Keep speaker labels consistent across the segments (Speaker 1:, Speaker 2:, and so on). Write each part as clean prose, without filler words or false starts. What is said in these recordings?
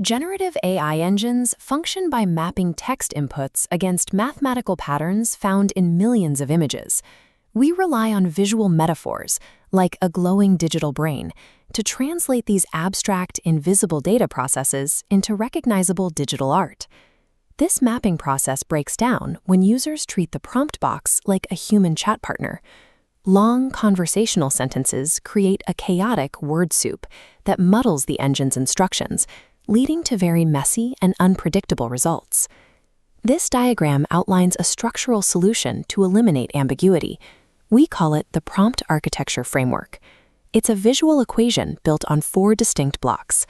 Speaker 1: Generative AI engines function by mapping text inputs against mathematical patterns found in millions of images. We rely on visual metaphors, like a glowing digital brain, to translate these abstract, invisible data processes into recognizable digital art. This mapping process breaks down when users treat the prompt box like a human chat partner. Long conversational sentences create a chaotic word soup that muddles the engine's instructions, leading to very messy and unpredictable results. This diagram outlines a structural solution to eliminate ambiguity. We call it the prompt architecture framework. It's a visual equation built on 4 distinct blocks: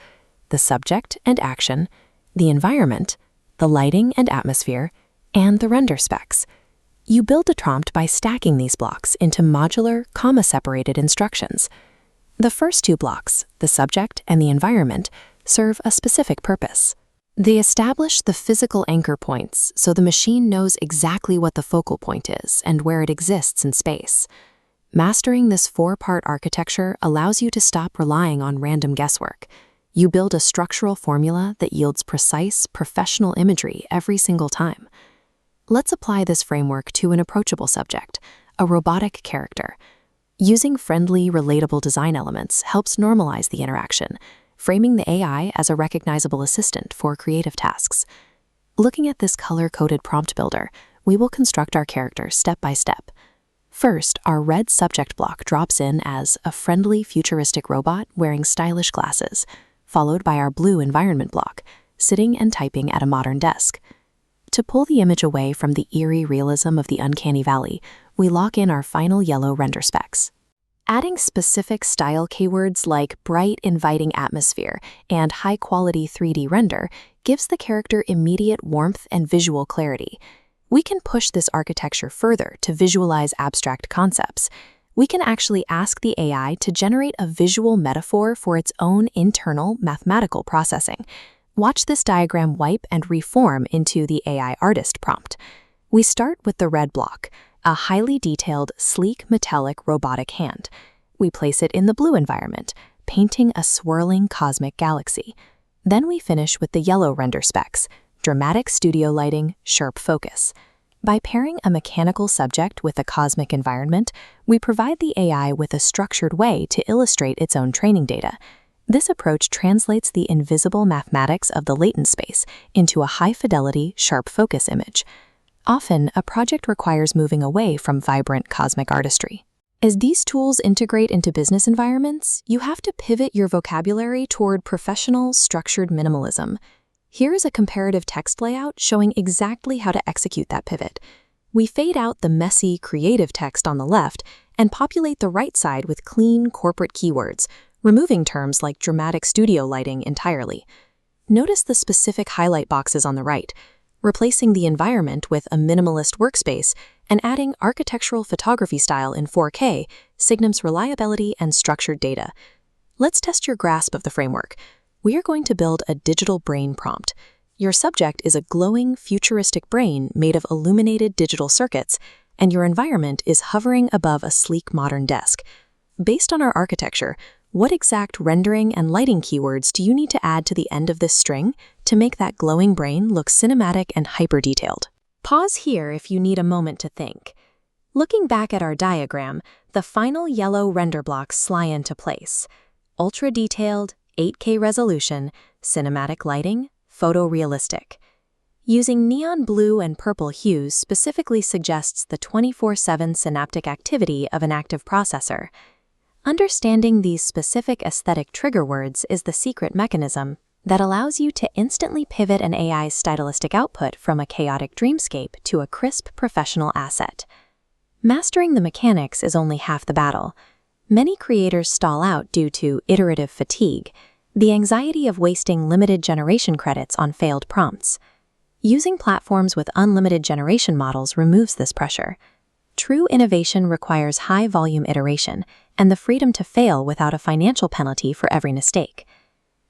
Speaker 1: the subject and action, the environment, the lighting and atmosphere, and the render specs. You build a prompt by stacking these blocks into modular, comma-separated instructions. The first 2 blocks, the subject and the environment, serve a specific purpose. They establish the physical anchor points so the machine knows exactly what the focal point is and where it exists in space. Mastering this 4-part architecture allows you to stop relying on random guesswork. You build a structural formula that yields precise, professional imagery every single time. Let's apply this framework to an approachable subject, a robotic character. Using friendly, relatable design elements helps normalize the interaction, framing the AI as a recognizable assistant for creative tasks. Looking at this color-coded prompt builder, we will construct our character step by step. First, our red subject block drops in as a friendly, futuristic robot wearing stylish glasses, followed by our blue environment block, sitting and typing at a modern desk. To pull the image away from the eerie realism of the uncanny valley, we lock in our final yellow render specs. Adding specific style keywords like bright, inviting atmosphere and high-quality 3D render gives the character immediate warmth and visual clarity. We can push this architecture further to visualize abstract concepts. We can actually ask the AI to generate a visual metaphor for its own internal mathematical processing. Watch this diagram wipe and reform into the AI artist prompt. We start with the red block, a highly detailed, sleek, metallic robotic hand. We place it in the blue environment, painting a swirling cosmic galaxy. Then we finish with the yellow render specs, dramatic studio lighting, sharp focus. By pairing a mechanical subject with a cosmic environment, we provide the AI with a structured way to illustrate its own training data. This approach translates the invisible mathematics of the latent space into a high-fidelity, sharp focus image. Often, a project requires moving away from vibrant cosmic artistry. As these tools integrate into business environments, you have to pivot your vocabulary toward professional, structured minimalism. Here is a comparative text layout showing exactly how to execute that pivot. We fade out the messy, creative text on the left and populate the right side with clean, corporate keywords, removing terms like dramatic studio lighting entirely. Notice the specific highlight boxes on the right, replacing the environment with a minimalist workspace and adding architectural photography style in 4K signals reliability and structured data. Let's test your grasp of the framework. We are going to build a digital brain prompt. Your subject is a glowing, futuristic brain made of illuminated digital circuits, and your environment is hovering above a sleek modern desk. Based on our architecture, what exact rendering and lighting keywords do you need to add to the end of this string to make that glowing brain look cinematic and hyper-detailed? Pause here if you need a moment to think. Looking back at our diagram, the final yellow render blocks slide into place. Ultra-detailed, 8K resolution, cinematic lighting, photorealistic. Using neon blue and purple hues specifically suggests the 24/7 synaptic activity of an active processor. Understanding these specific aesthetic trigger words is the secret mechanism that allows you to instantly pivot an AI's stylistic output from a chaotic dreamscape to a crisp professional asset. Mastering the mechanics is only half the battle. Many creators stall out due to iterative fatigue, the anxiety of wasting limited generation credits on failed prompts. Using platforms with unlimited generation models removes this pressure. True innovation requires high-volume iteration and the freedom to fail without a financial penalty for every mistake.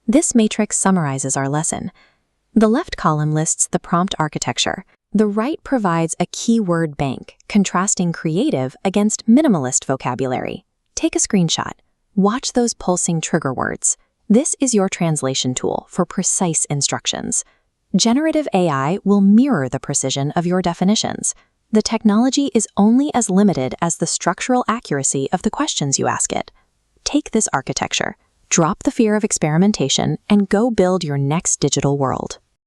Speaker 1: This matrix summarizes our lesson. The left column lists the prompt architecture. The right provides a keyword bank, contrasting creative against minimalist vocabulary. Take a screenshot. Watch those pulsing trigger words. This is your translation tool for precise instructions. Generative AI will mirror the precision of your definitions. The technology is only as limited as the structural accuracy of the questions you ask it. Take this architecture, drop the fear of experimentation, and go build your next digital world.